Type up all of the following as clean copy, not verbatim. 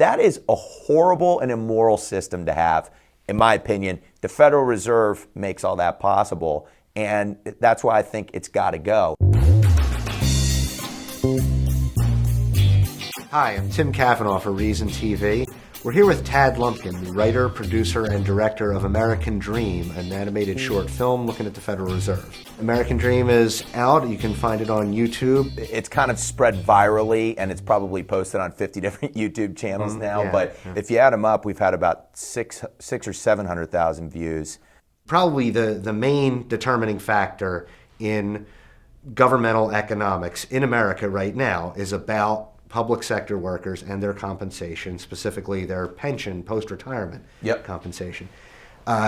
That is a horrible and immoral system to have, in my opinion. The Federal Reserve makes all that possible, and that's why I think it's got to go. Hi, I'm Tim Cavanaugh for ReasonTV. We're here with Tad Lumpkin, the writer, producer, and director of American Dream, an animated short film looking at the Federal Reserve. American Dream is out. You can find it on YouTube. It's kind of spread virally, and it's probably posted on 50 different YouTube channels now. But if you add them up, we've had about six or 700,000 views. Probably the main determining factor in governmental economics in America right now is about public sector workers and their compensation, specifically their pension, post-retirement compensation.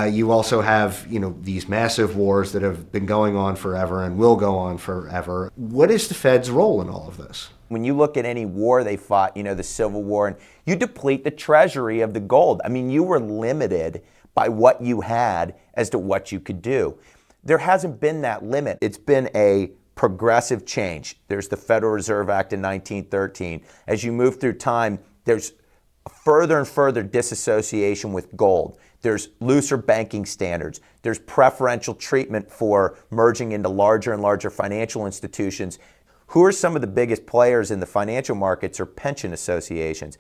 You also have, these massive wars that have been going on forever and will go on forever. What is the Fed's role in all of this? When you look at any war they fought, the Civil War, and you deplete the treasury of the gold. I mean, you were limited by what you had as to what you could do. There hasn't been that limit. It's been a progressive change. There's the Federal Reserve Act in 1913. As you move through time, there's further and further disassociation with gold. There's looser banking standards. There's preferential treatment for merging into larger and larger financial institutions. Who are some of the biggest players in the financial markets are pension associations.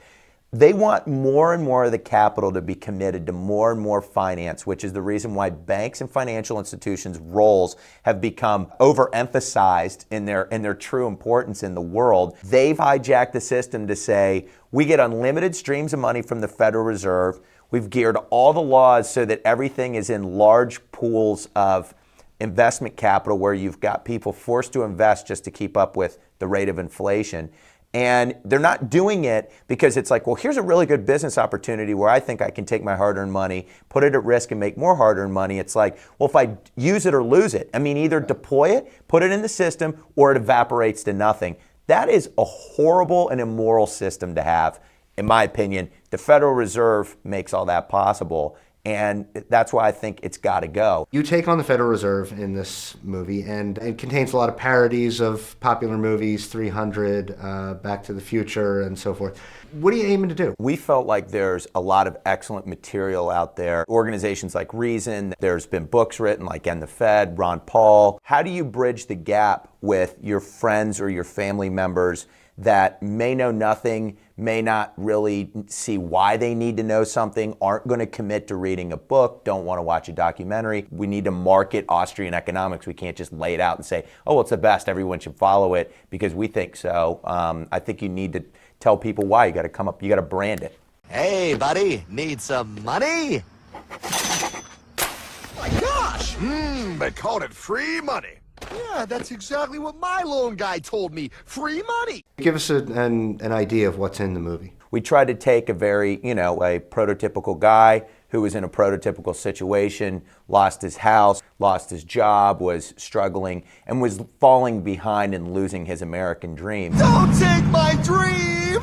They want more and more of the capital to be committed to more and more finance, which is the reason why banks and financial institutions' roles have become overemphasized in their true importance in the world. They've hijacked the system to say, we get unlimited streams of money from the Federal Reserve. We've geared all the laws so that everything is in large pools of investment capital where you've got people forced to invest just to keep up with the rate of inflation. And they're not doing it because it's like, well, here's a really good business opportunity where I think I can take my hard-earned money, put it at risk, and make more hard-earned money. It's like, well, if I use it or lose it, I mean, either deploy it, put it in the system, or it evaporates to nothing. That is a horrible and immoral system to have, in my opinion. The Federal Reserve makes all that possible. And that's why I think it's got to go. You take on the Federal Reserve in this movie, and it contains a lot of parodies of popular movies, 300, Back to the Future, and so forth. What are you aiming to do? We felt like there's a lot of excellent material out there. Organizations like Reason, there's been books written like End the Fed, Ron Paul. How do you bridge the gap with your friends or your family members that may know nothing, may not really see why they need to know something, aren't going to commit to reading a book, don't want to watch a documentary? We need to market Austrian economics. We can't just lay it out and say, oh, it's the best, everyone should follow it because we think so. I think you need to tell people why. You got to come up, you got to brand it. Hey, buddy, need some money? My gosh! They called it free money. Yeah, that's exactly what my loan guy told me. Free money. Give us an idea of what's in the movie. We tried to take a very, a prototypical guy who was in a prototypical situation, lost his house, lost his job, was struggling, and was falling behind and losing his American dream. Don't take my dream!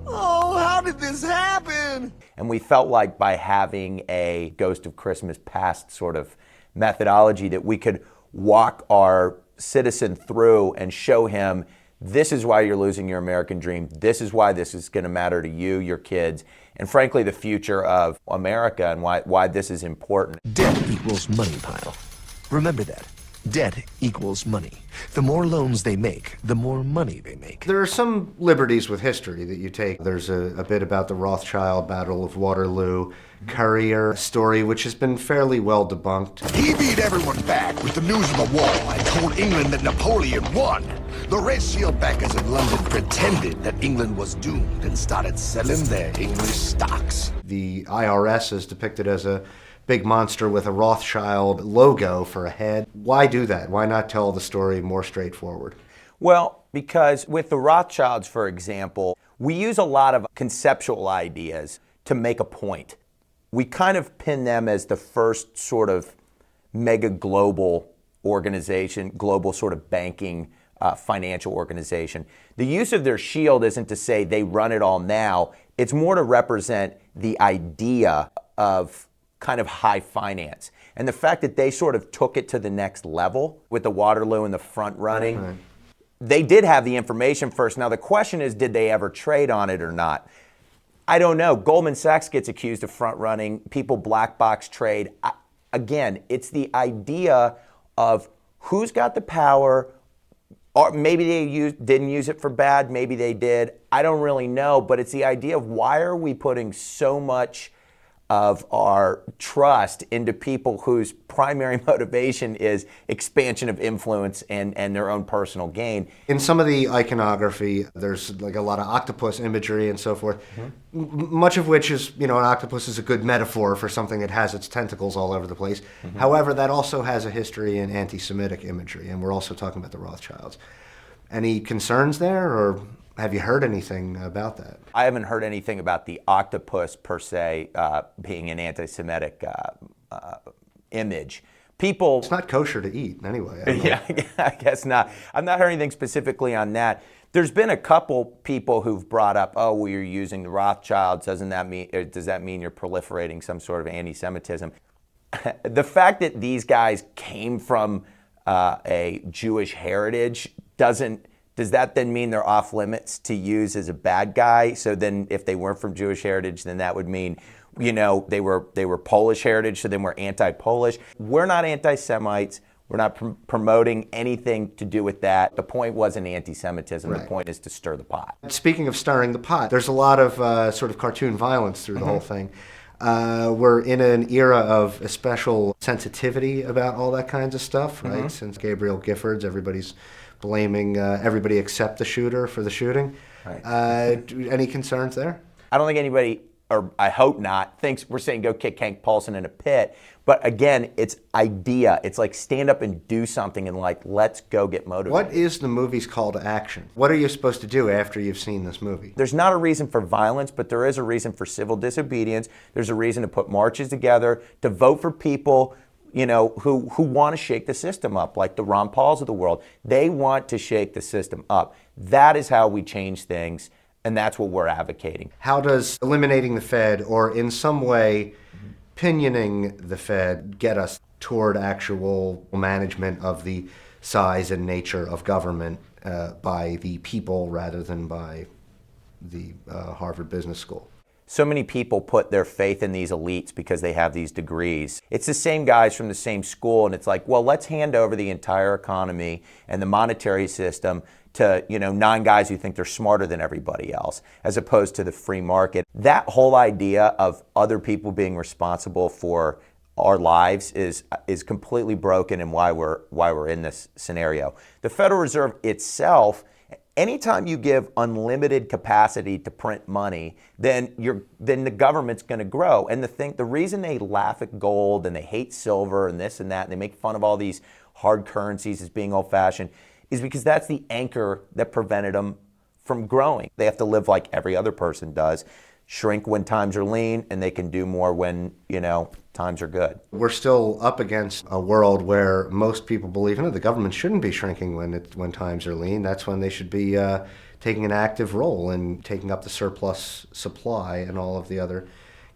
Oh, how did this happen? And we felt like by having a Ghost of Christmas Past sort of methodology that we could walk our citizen through and show him, this is why you're losing your American dream. This is why this is going to matter to you, your kids, and frankly, the future of America and why this is important. Debt equals money, pile. Remember that. Debt equals money. The more loans they make, the more money they make. There are some liberties with history that you take. There's a bit about the Rothschild Battle of Waterloo, Courier story, which has been fairly well debunked. He beat everyone back with the news of the war and told England that Napoleon won. The Red Shield bankers in London pretended that England was doomed and started selling their English stocks. The IRS is depicted as a big monster with a Rothschild logo for a head. Why do that? Why not tell the story more straightforward? Well, because with the Rothschilds, for example, we use a lot of conceptual ideas to make a point. We kind of pin them as the first sort of mega global organization, global sort of banking financial organization. The use of their shield isn't to say they run it all now. It's more to represent the idea of kind of high finance. And the fact that they sort of took it to the next level with the Waterloo and the front running, they did have the information first. Now the question is, did they ever trade on it or not? I don't know. Goldman Sachs gets accused of front running. People black box trade. Again, it's the idea of who's got the power. Or maybe they didn't use it for bad. Maybe they did. I don't really know. But it's the idea of why are we putting so much of our trust into people whose primary motivation is expansion of influence and their own personal gain. In some of the iconography, there's like a lot of octopus imagery and so forth, much of which is, an octopus is a good metaphor for something that has its tentacles all over the place. However, that also has a history in anti-Semitic imagery, and we're also talking about the Rothschilds. Any concerns there, or have you heard anything about that? I haven't heard anything about the octopus per se being an anti-Semitic image. People, it's not kosher to eat anyway. I guess not. I've not heard anything specifically on that. There's been a couple people who've brought up, oh, well, you're using the Rothschilds. Does that mean you're proliferating some sort of anti-Semitism? The fact that these guys came from a Jewish heritage does that then mean they're off limits to use as a bad guy? So then if they weren't from Jewish heritage, then that would mean, they were Polish heritage, so then we're anti-Polish. We're not anti-Semites. We're not promoting anything to do with that. The point wasn't anti-Semitism. Right. The point is to stir the pot. Speaking of stirring the pot, there's a lot of sort of cartoon violence through the whole thing. We're in an era of a special sensitivity about all that kinds of stuff, right? Since Gabriel Giffords, everybody's blaming everybody except the shooter for the shooting. Right. Any concerns there? I don't think anybody, or I hope not, thinks we're saying go kick Hank Paulson in a pit. But again, it's idea. It's like stand up and do something and like, let's go get motivated. What is the movie's call to action? What are you supposed to do after you've seen this movie? There's not a reason for violence, but there is a reason for civil disobedience. There's a reason to put marches together, to vote for people who want to shake the system up, like the Ron Pauls of the world. They want to shake the system up. That is how we change things, and that's what we're advocating. How does eliminating the Fed, or in some way pinioning the Fed, get us toward actual management of the size and nature of government by the people rather than by the Harvard Business School? So many people put their faith in these elites because they have these degrees. It's the same guys from the same school, and it's like, well, let's hand over the entire economy and the monetary system to 9 guys who think they're smarter than everybody else, as opposed to the free market. That whole idea of other people being responsible for our lives is completely broken, and why we're in this scenario. The Federal Reserve itself, anytime you give unlimited capacity to print money, then the government's going to grow. And the reason they laugh at gold and they hate silver and this and that, and they make fun of all these hard currencies as being old-fashioned, is because that's the anchor that prevented them from growing. They have to live like every other person does, shrink when times are lean, and they can do more when times are good. We're still up against a world where most people believe the government shouldn't be shrinking when times are lean. That's when they should be taking an active role in taking up the surplus supply and all of the other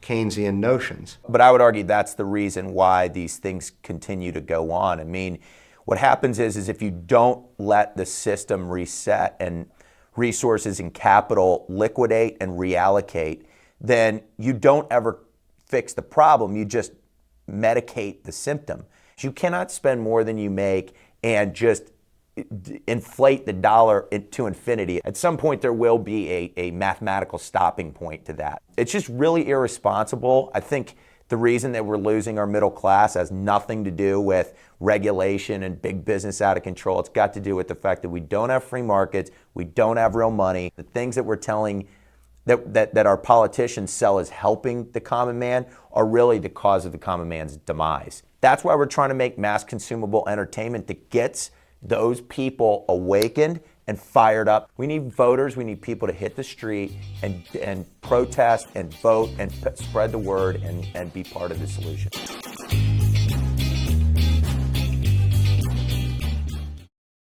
Keynesian notions. But I would argue that's the reason why these things continue to go on. I mean, what happens is if you don't let the system reset and resources and capital liquidate and reallocate, then you don't ever fix the problem. You just medicate the symptom. You cannot spend more than you make and just inflate the dollar to infinity. At some point, there will be a mathematical stopping point to that. It's just really irresponsible. I think the reason that we're losing our middle class has nothing to do with regulation and big business out of control. It's got to do with the fact that we don't have free markets, we don't have real money. The things that we're telling that our politicians sell as helping the common man are really the cause of the common man's demise. That's why we're trying to make mass consumable entertainment that gets those people awakened and fired up. We need voters, we need people to hit the street and protest and vote and spread the word and be part of the solution.